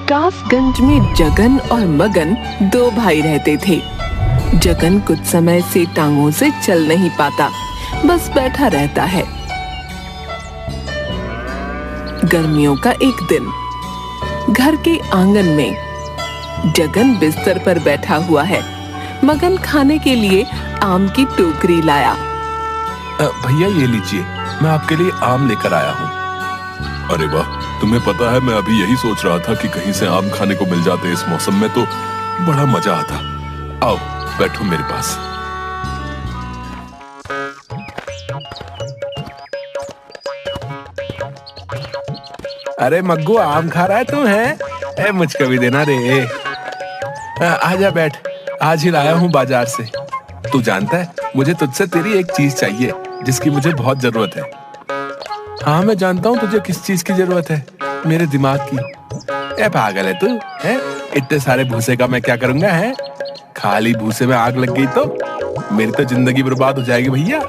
कासगंज में जगन और मगन दो भाई रहते थे। जगन कुछ समय से टांगों से चल नहीं पाता, बस बैठा रहता है। गर्मियों का एक दिन घर के आंगन में जगन बिस्तर पर बैठा हुआ है। मगन खाने के लिए आम की टोकरी लाया। भैया ये लीजिए, मैं आपके लिए आम लेकर आया हूँ। अरे वाह, तुम्हें पता है मैं अभी यही सोच रहा था कि कहीं से आम खाने को मिल जाते इस मौसम में तो बड़ा मजा आता। आओ बैठो मेरे पास। अरे मग्गू, आम खा रहा है तू है? मुझको भी देना रे। आजा बैठ, आज ही लाया हूँ बाजार से। तू जानता है मुझे तुझसे तेरी एक चीज चाहिए जिसकी मुझे बहुत जरूरत है। हाँ मैं जानता हूँ तुझे किस चीज की जरूरत है, मेरे दिमाग की। ए पागल है तू है? इतने सारे भूसे का मैं क्या करूंगा है? खाली भूसे में आग लग गई तो मेरी तो जिंदगी बर्बाद हो जाएगी भैया।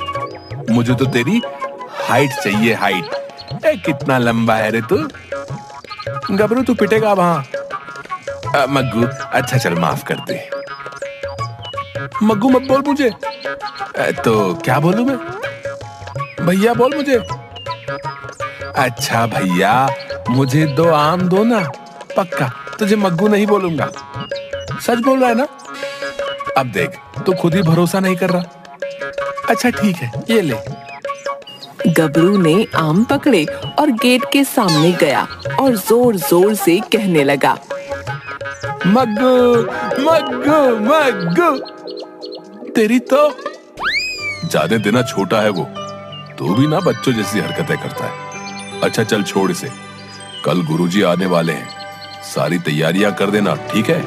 मुझे तो तेरी हाइट चाहिए, हाइट। कितना लंबा है रे तू? गबरू तू पिटेगा वहां। मग्गू अच्छा चल माफ कर दे। मग्गू मत बोल मुझे। तो क्या बोलूं मैं? भैया बोल मुझे। अच्छा भैया, मुझे 2 आम दो ना, पक्का तुझे मग्गू नहीं बोलूंगा। सच बोल रहा है ना? अब देख तू खुद ही भरोसा नहीं कर रहा। अच्छा ठीक है, ये ले। गबरू ने आम पकड़े और गेट के सामने गया और जोर जोर से कहने लगा, मग्गू मग्गू मग्गू। तेरी तो ज्यादा देना छोटा है वो, तू भी ना बच्चों जैसी हरकतें करता है। अच्छा चल छोड़ इसे, कल गुरुजी आने वाले हैं, सारी तैयारियां कर देना, ठीक है?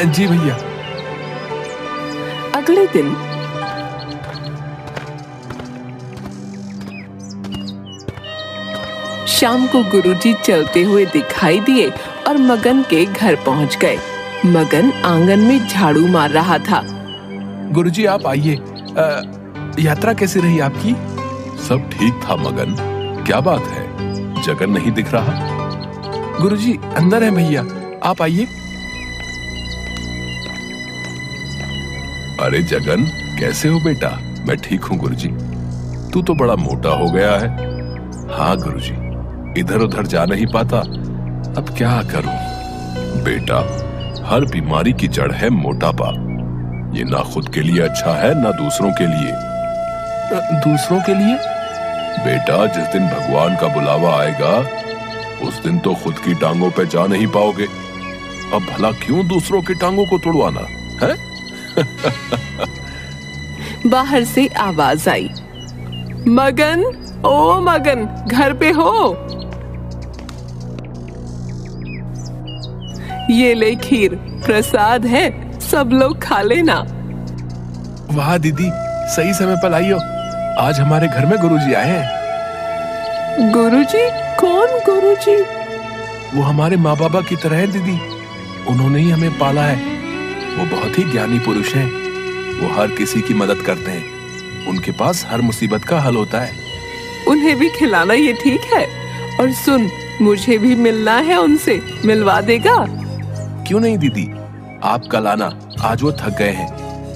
जी भैया। अगले दिन शाम को गुरुजी चलते हुए दिखाई दिए और मगन के घर पहुंच गए। मगन आंगन में झाड़ू मार रहा था। गुरुजी आप आइए। यात्रा कैसी रही आपकी? सब ठीक था मगन। क्या बात है, जगन नहीं दिख रहा? गुरुजी अंदर है भैया, आप आइए। अरे जगन कैसे हो बेटा? मैं ठीक हूँ गुरुजी। तू तो बड़ा मोटा हो गया है। हाँ गुरुजी, इधर उधर जा नहीं पाता, अब क्या करूं? बेटा हर बीमारी की जड़ है मोटापा। ये ना खुद के लिए अच्छा है ना दूसरों के लिए। दूसरों के लिए? बेटा जिस दिन भगवान का बुलावा आएगा उस दिन तो खुद की टांगों पे जा नहीं पाओगे। अब भला क्यों दूसरों की टांगों को तोड़वाना है? बाहर से आवाज आई, मगन, ओ मगन, घर पे हो? ये ले खीर, प्रसाद है, सब लोग खा लेना। वाह दीदी, सही समय पर आई हो। आज हमारे घर में गुरुजी आए हैं। गुरुजी? कौन गुरुजी? वो हमारे माँ बाबा की तरह है दीदी, उन्होंने ही हमें पाला है। वो बहुत ही ज्ञानी पुरुष हैं। वो हर किसी की मदद करते हैं, उनके पास हर मुसीबत का हल होता है। उन्हें भी खिलाना ये ठीक है। और सुन, मुझे भी मिलना है उनसे, मिलवा देगा? क्यों नहीं दीदी, आप कल आना, आज वो थक गए हैं,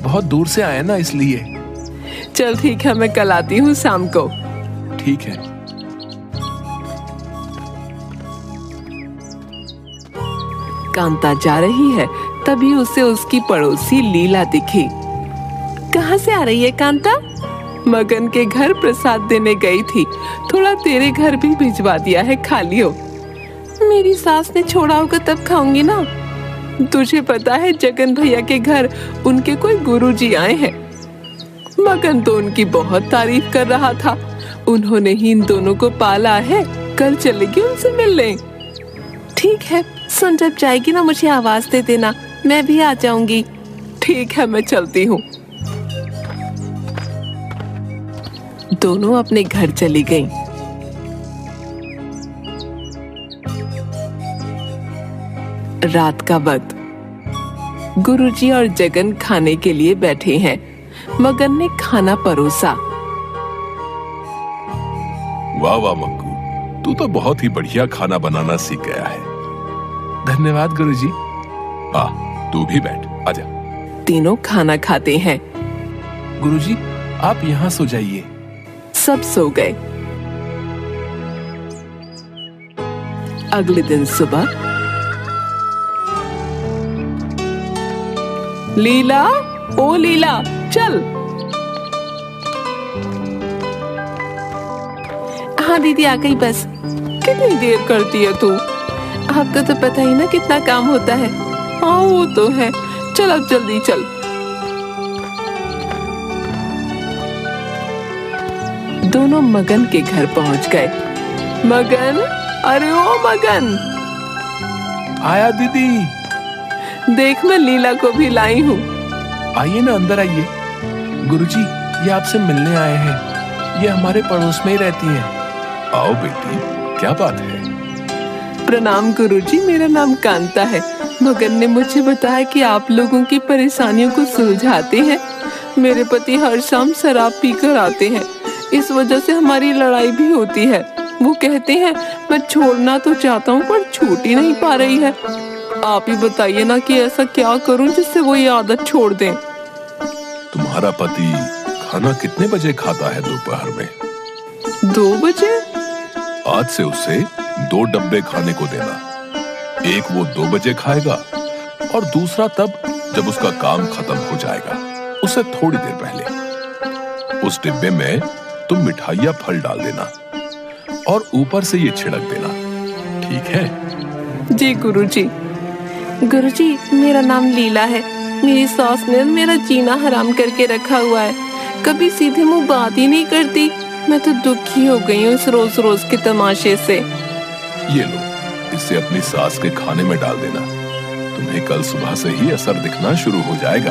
बहुत दूर से आए ना इसलिए। चल ठीक है, मैं कल आती हूँ शाम को। ठीक है। कांता जा रही है, तभी उसे उसकी पड़ोसी लीला दिखी। कहाँ से आ रही है कांता? मगन के घर प्रसाद देने गई थी, थोड़ा तेरे घर भी भिजवा दिया है, खा लियो। मेरी सास ने छोड़ा होगा तब खाऊंगी ना। तुझे पता है जगन भैया के घर उनके कोई गुरुजी आए हैं। मगन तो उनकी बहुत तारीफ कर रहा था, उन्होंने ही इन दोनों को पाला है। कल चलेगी उनसे मिलने। ठीक है, सुन जब जाएगी ना मुझे आवाज दे देना, मैं भी आ जाऊंगी। ठीक है, मैं चलती हूँ। दोनों अपने घर चली गईं। रात का वक्त गुरुजी और जगन खाने के लिए बैठे हैं। मगन ने खाना परोसा। वाह वाह मग्गू, तू तो बहुत ही बढ़िया खाना बनाना सीख गया है। धन्यवाद गुरुजी। तू भी बैठ, आजा। तीनों खाना खाते हैं। गुरुजी, आप यहाँ सो जाइए। सब सो गए। अगले दिन सुबह, लीला, ओ लीला, चल। हाँ दीदी, आ गई बस। कितनी देर करती है तू? आपको तो पता ही ना कितना काम होता है। हाँ वो तो है। चल अब जल्दी चल। दोनों मगन के घर पहुंच गए। मगन, अरे ओ मगन। आया दीदी। देख, मैं लीला को भी लाई हूँ। आइए ना, अंदर आइए। गुरुजी, ये आपसे मिलने आए हैं। ये हमारे पड़ोस में ही रहती हैं। आओ बेटी, क्या बात है? प्रणाम गुरुजी, मेरा नाम कांता है। मगन ने मुझे बताया कि आप लोगों की परेशानियों को सुलझाते हैं। मेरे पति हर शाम शराब पीकर आते हैं, इस वजह से हमारी लड़ाई भी होती है। वो कहते हैं मैं छोड़ना तो चाहता हूँ पर छूट ही नहीं पा रही है। आप ही बताइए ना कि ऐसा क्या करूँ जिससे वो ये आदत छोड़ दें। तुम्हारा पति खाना कितने बजे खाता है दोपहर में? 2 बजे। आज से उसे 2 डब्बे खाने को देना। एक वो 2 बजे खाएगा और दूसरा तब जब उसका काम खत्म हो जाएगा, उसे थोड़ी देर पहले। उस डिब्बे में तुम मिठाइयाँ फल डाल देना और ऊपर से ये छिड़क देना, ठीक है? जी गुरुजी। गुरुजी, मेरा नाम लीला है। मेरी सास ने मेरा जीना हराम करके रखा हुआ है। कभी सीधे मुंह बात ही नहीं करती। मैं तो दुखी हो गई हूँ इस रोज रोज के तमाशे से। ये लो, इसे अपनी सास के खाने में डाल देना। तुम्हें कल सुबह से ही असर दिखना शुरू हो जाएगा।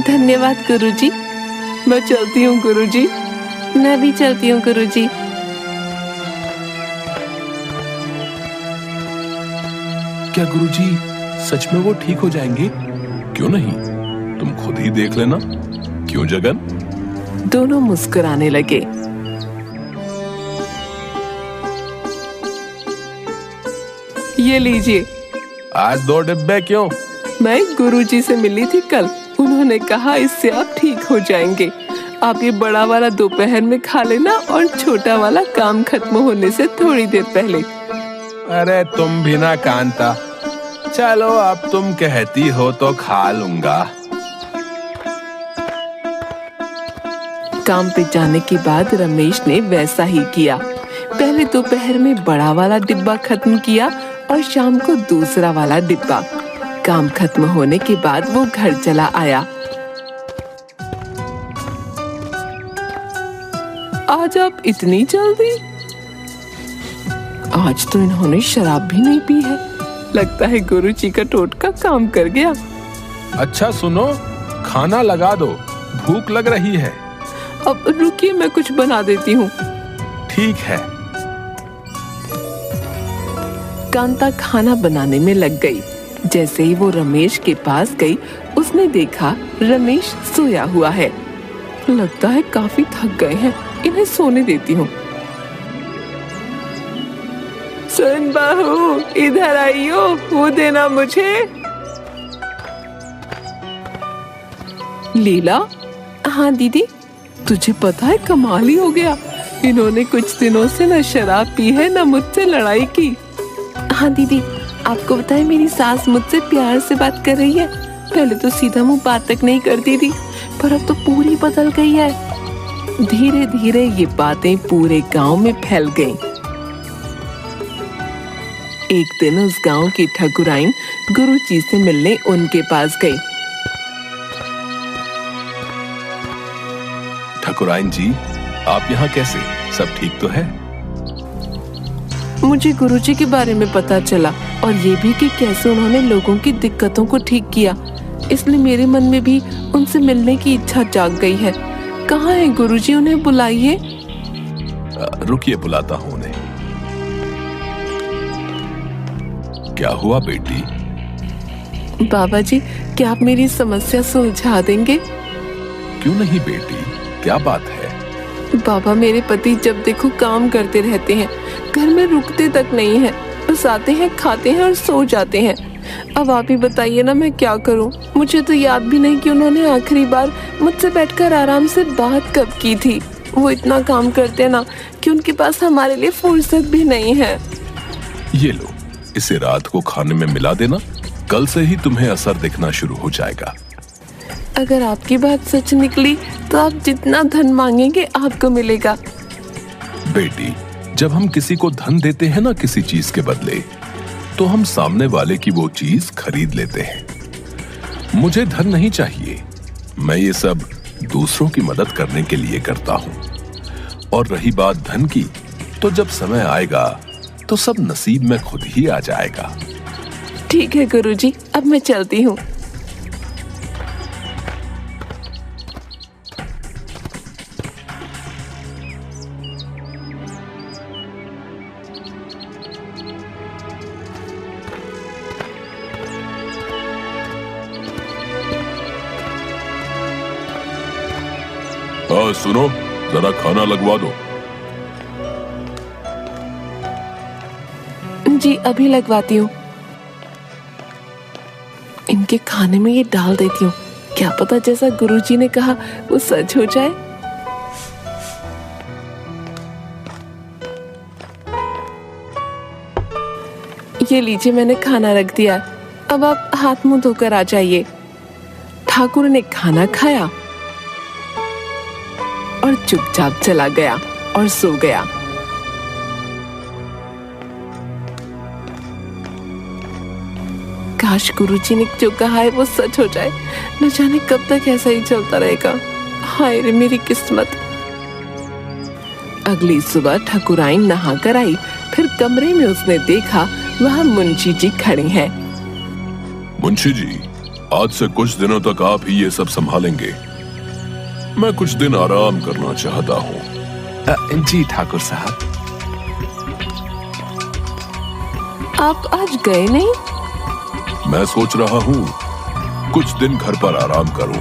धन्यवाद गुरुजी। मैं चलती हूँ गुरुजी। मैं भी चलती हूँ गुरुजी। क्या गुरुजी, सच में वो ठीक हो जाएंगे? क्यों नहीं, तुम खुद ही देख लेना। क्यों जगन? दोनों मुस्कुराने लगे। ये लीजिए। आज 2 डिब्बे क्यों? मैं गुरुजी से मिली थी कल। उन्होंने कहा इससे आप ठीक हो जाएंगे। आप ये बड़ा वाला दोपहर में खा लेना और छोटा वाला काम खत्म होने से थोड़ी देर पहले। अरे तुम भी ना कांता। चलो, अब तुम कहती हो तो खा लूंगा। काम पे जाने के बाद रमेश ने वैसा ही किया। पहले दोपहर में बड़ा वाला डिब्बा खत्म किया और शाम को दूसरा वाला डिब्बा। काम खत्म होने के बाद वो घर चला आया। आज आप इतनी जल्दी? आज तो इन्होंने शराब भी नहीं पी है। लगता है गुरुजी का टोटका काम कर गया। अच्छा सुनो, खाना लगा दो, भूख लग रही है। अब रुकिए, मैं कुछ बना देती हूँ। ठीक है। कांता खाना बनाने में लग गई। जैसे ही वो रमेश के पास गई, उसने देखा रमेश सोया हुआ है। लगता है काफी थक गए हैं, इन्हें सोने देती हूँ। सुन बहू, इधर आइयो, वो देना मुझे। लीला। हाँ दीदी। तुझे पता है कमाल ही हो गया। इन्होंने कुछ दिनों से न शराब पी है न मुझसे लड़ाई की। हाँ दीदी, आपको पता है मेरी सास मुझसे प्यार से बात कर रही है। पहले तो सीधा मुंह बात तक नहीं करती थी, पर अब तो पूरी बदल गई है। धीरे धीरे ये बातें पूरे गांव में फैल गईं। एक दिन उस गांव की ठाकुराइन गुरुजी से मिलने उनके पास गई। ठाकुराइन जी, आप यहाँ कैसे? सब ठीक तो है? मुझे गुरुजी के बारे में पता चला और ये भी कि कैसे उन्होंने लोगों की दिक्कतों को ठीक किया, इसलिए मेरे मन में भी उनसे मिलने की इच्छा जाग गई है। कहाँ है गुरुजी? उन्हें बुलाइए। रुकिए, बुलाता हूँ उन्हें। क्या हुआ बेटी? बाबा जी, क्या आप मेरी समस्या सुलझा देंगे? क्यों नहीं बेटी, क्या बात है? बाबा, मेरे पति जब देखो काम करते रहते हैं, घर में रुकते तक नहीं है, बस बस आते हैं, खाते हैं और सो जाते हैं। अब आप ही बताइए ना, मैं क्या करूं? मुझे तो याद भी नहीं कि उन्होंने आखिरी बार मुझसे बैठकर आराम से बात कब की थी। वो इतना काम करते हैं ना कि उनके पास हमारे लिए फुर्सत भी नहीं है। ये लो, इसे रात को खाने में मिला देना, कल से ही तुम्हें असर दिखना शुरू हो जाएगा। अगर आपकी बात सच निकली तो आप जितना धन मांगेंगे आपको मिलेगा। बेटी, जब हम किसी को धन देते हैं ना किसी चीज के बदले, तो हम सामने वाले की वो चीज खरीद लेते हैं। मुझे धन नहीं चाहिए, मैं ये सब दूसरों की मदद करने के लिए करता हूँ। और रही बात धन की, तो जब समय आएगा तो सब नसीब में खुद ही आ जाएगा। ठीक है गुरुजी, अब मैं चलती हूँ। हाँ सुनो, जरा खाना लगवा दो। जी अभी लगवाती हूँ। इनके खाने में ये डाल देती हूँ, क्या पता जैसा गुरुजी ने कहा वो सच हो जाए। ये लीजिए, मैंने खाना रख दिया। अब आप हाथ मुंह धोकर आ जाइए। ठाकुर ने खाना खाया और चुपचाप चला गया और सो गया। काश गुरुजी ने जो कहा है वो सच हो जाए, न जाने कब तक ऐसा ही चलता रहेगा। हाय रे मेरी किस्मत। अगली सुबह ठकुराइन नहा कर आई, फिर कमरे में उसने देखा वहाँ मुंशी जी खड़े हैं। मुंशी जी, आज से कुछ दिनों तक आप ही ये सब संभालेंगे। मैं कुछ दिन आराम करना चाहता हूँ। जी ठाकुर साहब। आप आज गए नहीं? मैं सोच रहा हूँ कुछ दिन घर पर आराम करूँ।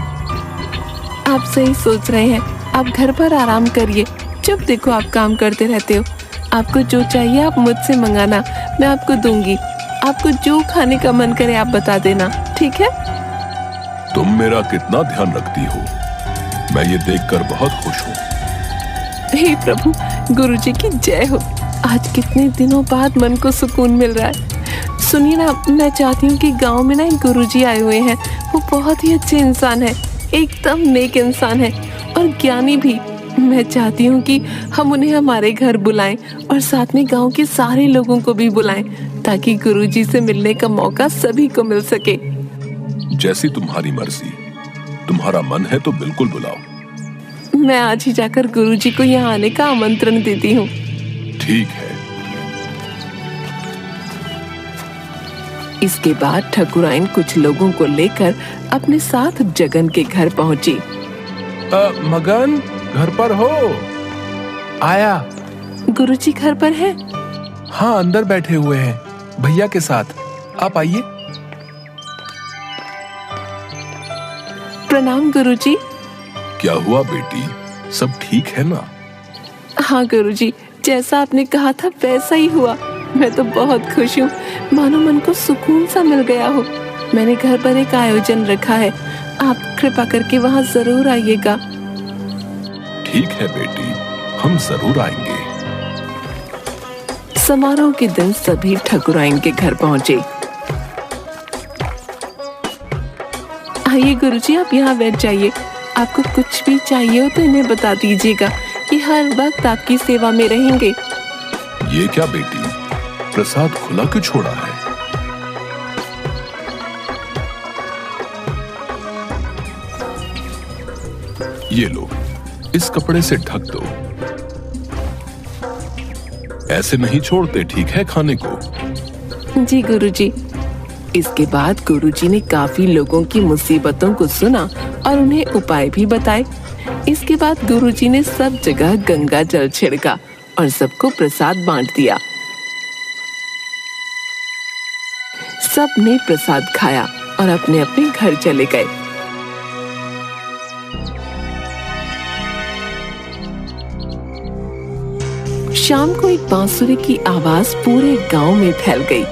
आप सही सोच रहे हैं, आप घर पर आराम करिए। जब देखो आप काम करते रहते हो। आपको जो चाहिए आप मुझसे मंगाना, मैं आपको दूंगी। आपको जो खाने का मन करे आप बता देना, ठीक है? तुम मेरा कितना ध्यान रखती हो, मैं ये देखकर बहुत खुश हूँ। हे प्रभु, गुरुजी की जय हो। आज कितने दिनों बाद मन को सुकून मिल रहा है। सुनिए ना, मैं चाहती हूँ कि गांव में ना एक गुरुजी आए हुए हैं। वो बहुत ही अच्छे इंसान है, एकदम नेक इंसान है और ज्ञानी भी। मैं चाहती हूँ कि हम उन्हें हमारे घर बुलाएं और साथ में गांव के सारे लोगों को भी बुलाएं, ताकि गुरुजी से मिलने का मौका सभी को मिल सके। जैसी तुम्हारी मर्जी, तुम्हारा मन है तो बिल्कुल बुलाओ। मैं आज ही जाकर गुरुजी को यहाँ आने का आमंत्रण देती हूँ। ठीक है। इसके बाद ठकुराइन कुछ लोगों को लेकर अपने साथ जगन के घर पहुंची। मगन, घर पर हो? आया। गुरुजी घर पर है? हाँ, अंदर बैठे हुए हैं भैया के साथ। आप आइए। प्रणाम गुरुजी। क्या हुआ बेटी, सब ठीक है ना? हाँ गुरुजी, जैसा आपने कहा था वैसा ही हुआ। मैं तो बहुत खुश हूँ, मानो मन को सुकून सा मिल गया हो। मैंने घर पर एक आयोजन रखा है, आप कृपा करके वहाँ जरूर आइएगा। ठीक है बेटी, हम जरूर आएंगे। समारोह के दिन सभी ठकुराइन के घर पहुँचे। आइए गुरुजी, आप यहाँ बैठ जाइए। आपको कुछ भी चाहिए हो तो इन्हें बता दीजिएगा, ये हर वक्त आपकी सेवा में रहेंगे। ये क्या बेटी, प्रसाद खुला क्यों छोड़ा है? ये लो, इस कपड़े से ढक दो। ऐसे नहीं छोड़ते, ठीक है, खाने को। जी गुरुजी। इसके बाद गुरुजी ने काफी लोगों की मुसीबतों को सुना और उन्हें उपाय भी बताए। इसके बाद गुरुजी ने सब जगह गंगा जल छिड़का और सबको प्रसाद बांट दिया। सब ने प्रसाद खाया और अपने अपने घर चले गए। शाम को एक बांसुरी की आवाज पूरे गांव में फैल गई।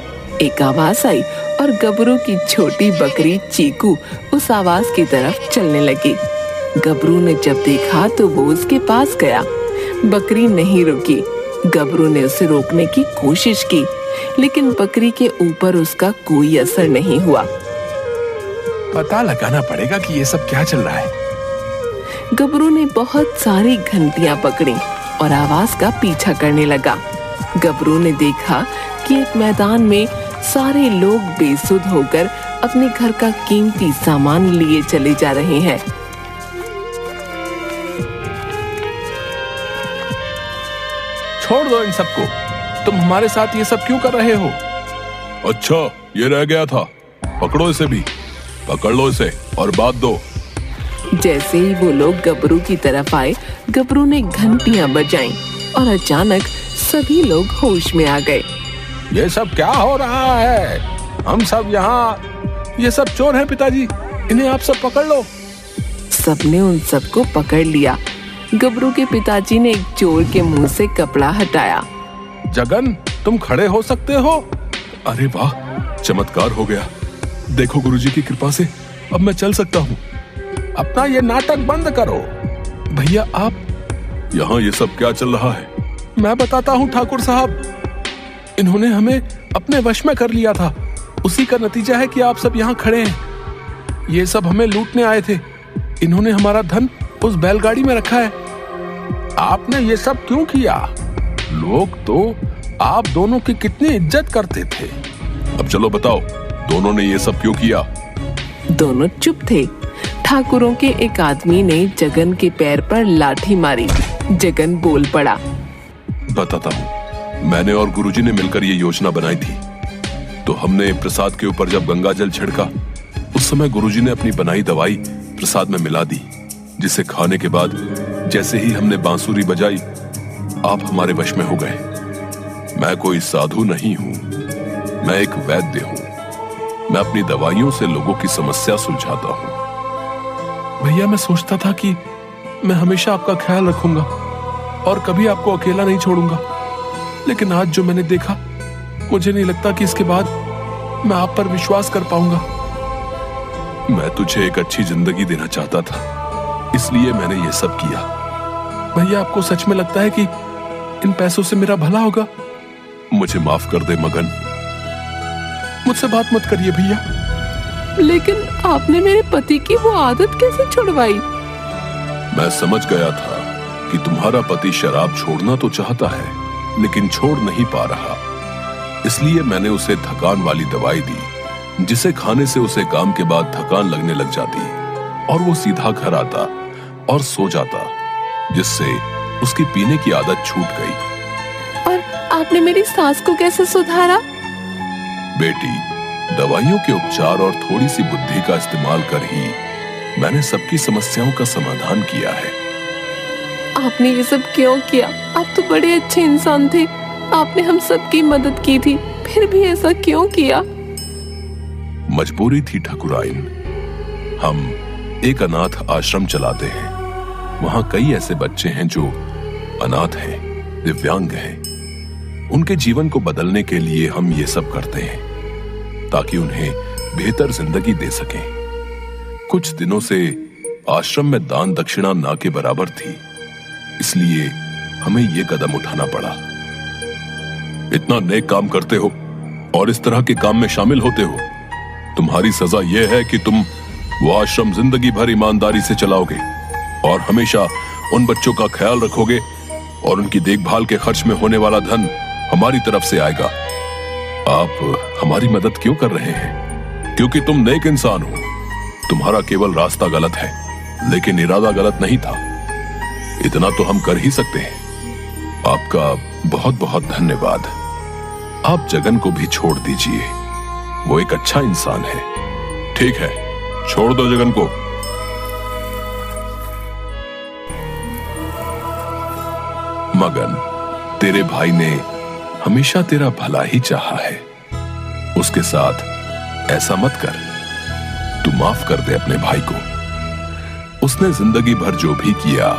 एक आवाज आई और गबरू की छोटी बकरी चीकू उस आवाज की तरफ चलने लगी। गबरू ने जब देखा तो वो उसके पास गया। बकरी नहीं रुकी। गबरू ने उसे रोकने की कोशिश की, लेकिन बकरी के ऊपर उसका कोई असर नहीं हुआ। पता लगाना पड़ेगा कि ये सब क्या चल रहा है। गबरू ने बहुत सारी घंटियां पकड़ी और आवाज का पीछा करने लगा। गबरू ने देखा कि एक मैदान में सारे लोग बेसुध होकर अपने घर का कीमती सामान लिए चले जा रहे हैं। छोड़ दो इन सबको, तुम हमारे साथ ये सब क्यों कर रहे हो? अच्छा, ये रह गया था, पकड़ो इसे भी, पकड़ लो इसे और बात दो। जैसे ही वो लोग गबरू की तरफ आए, गबरू ने घंटियां बजाईं और अचानक सभी लोग होश में आ गए। ये सब क्या हो रहा है? हम सब यहाँ, ये सब चोर हैं पिताजी, इन्हें आप सब पकड़ लो। सबने उन सबको पकड़ लिया। गबरू के पिताजी ने एक चोर के मुंह से कपड़ा हटाया। जगन, तुम खड़े हो सकते हो? अरे वाह, चमत्कार हो गया। देखो गुरुजी की कृपा से अब मैं चल सकता हूँ। अपना ये नाटक बंद करो। भैया आप, यहाँ ये सब क्या चल रहा है? मैं बताता हूँ ठाकुर साहब, इन्होंने हमें अपने वश में कर लिया था। उसी का नतीजा है कि आप सब यहाँ खड़े हैं। ये सब हमें लूटने आए थे। इन्होंने हमारा धन उस बैलगाड़ी में रखा है। आपने ये सब क्यों किया? लोग तो आप दोनों की कितनी इज्जत करते थे। अब चलो बताओ, दोनों ने ये सब क्यों किया? दोनों चुप थे। ठाकुरों के एक आदमी ने जगन के पैर पर लाठी मारी। जगन बोल पड़ा। बताता हूँ, मैंने और गुरुजी ने मिलकर ये योजना बनाई थी। तो हमने प्रसाद के ऊपर जब गंगा जल छिड़का, उस समय गुरुजी ने अपनी बनाई दवाई प्रसाद में मिला दी, जिसे खाने के बाद जैसे ही हमने बांसुरी बजाई, आप हमारे वश में हो गए। मैं कोई साधु नहीं हूँ, मैं एक वैद्य हूँ। मैं अपनी दवाइयों से लोगों की समस्या सुलझाता हूँ। भैया मैं सोचता था कि मैं हमेशा आपका ख्याल रखूंगा और कभी आपको अकेला नहीं छोड़ूंगा, लेकिन आज जो मैंने देखा, मुझे नहीं लगता कि इसके बाद मैं आप पर विश्वास कर पाऊंगा। मैं तुझे एक अच्छी जिंदगी देना चाहता था, इसलिए मैंने ये सब किया। भैया आपको सच में लगता है कि इन पैसों से मेरा भला होगा? मुझे माफ कर दे मगन, मुझसे बात मत करिए भैया। लेकिन आपने मेरे पति की वो आदत कैसे छुड़वाई? मैं समझ गया था कि तुम्हारा पति शराब छोड़ना तो चाहता है, लेकिन छोड़ नहीं पा रहा। इसलिए मैंने उसे थकान वाली दवाई दी, जिसे खाने से उसे काम के बाद थकान लगने लग जाती और वो सीधा घर आता और सो जाता, जिससे उसकी पीने की आदत छूट गई। और आपने मेरी सास को कैसे सुधारा? बेटी, दवाइयों के उपचार और थोड़ी सी बुद्धि का इस्तेमाल कर ही मैंने सबकी समस्याओं का समाधान किया है। आपने ये सब क्यों किया? आप तो बड़े अच्छे इंसान थे। आपने हम सबकी मदद की थी, फिर भी ऐसा क्यों किया? मजबूरी थी ठाकुराइन। हम एक अनाथ आश्रम चलाते हैं। वहां कई ऐसे बच्चे हैं जो अनाथ हैं, दिव्यांग हैं। उनके जीवन को बदलने के लिए हम ये सब करते हैं, ताकि उन्हें बेहतर जिंदगी दे सकें। कुछ दिनों से आश्रम में दान दक्षिणा ना के बराबर थी, इसलिए हमें ये कदम उठाना पड़ा। इतना नेक काम करते हो और इस तरह के काम में शामिल होते हो, तुम्हारी सजा यह है कि तुम वो आश्रम जिंदगी भर ईमानदारी से चलाओगे और हमेशा उन बच्चों का ख्याल रखोगे, और उनकी देखभाल के खर्च में होने वाला धन हमारी तरफ से आएगा। आप हमारी मदद क्यों कर रहे हैं? क्योंकि तुम नेक इंसान हो। तुम्हारा केवल रास्ता गलत है, लेकिन इरादा गलत नहीं था। इतना तो हम कर ही सकते हैं। आपका बहुत बहुत धन्यवाद। आप जगन को भी छोड़ दीजिए, वो एक अच्छा इंसान है। ठीक है, छोड़ दो जगन को। मगन, तेरे भाई ने हमेशा तेरा भला ही चाहा है। उसके साथ ऐसा मत कर। तू माफ कर दे अपने भाई को। उसने जिंदगी भर जो भी किया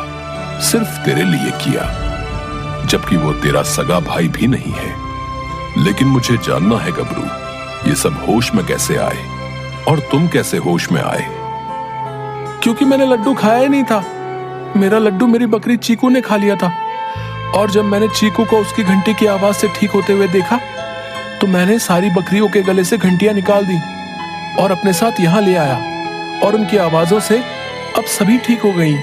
सिर्फ तेरे लिए किया। जबकि वो तेरा सगा भाई भी नहीं है। लेकिन मुझे जानना है गबरू, ये सब होश में कैसे आए और तुम कैसे होश में आए? क्योंकि मैंने लड्डू खाया ही नहीं था। मेरा लड्डू मेरी बकरी चीकू ने खा लिया था, और जब मैंने चीकू को उसकी घंटी की आवाज से ठीक होते हुए देखा तो मैंने सारी बकरियों के गले से घंटियां निकाल दी और अपने साथ यहाँ ले आया, और उनकी आवाजों से अब सभी ठीक हो गई।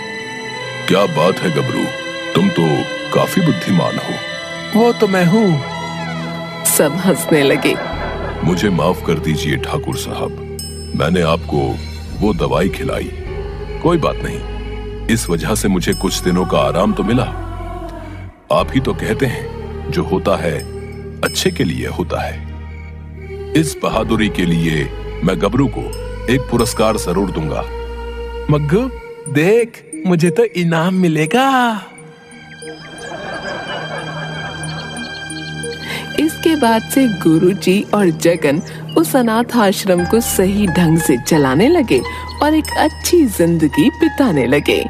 क्या बात है गबरू, तुम तो काफी बुद्धिमान हो। वो तो मैं हूँ। सब हंसने लगे। मुझे माफ कर दीजिए ठाकुर साहब, मैंने आपको वो दवाई खिलाई। कोई बात नहीं, इस वजह से मुझे कुछ दिनों का आराम तो मिला। आप ही तो कहते हैं जो होता है अच्छे के लिए होता है। इस बहादुरी के लिए मैं गबरू को एक पुरस्कार जरूर दूंगा। मग्गू देख, मुझे तो इनाम मिलेगा। इसके बाद से गुरुजी और जगन उस अनाथ आश्रम को सही ढंग से चलाने लगे और एक अच्छी जिंदगी बिताने लगे।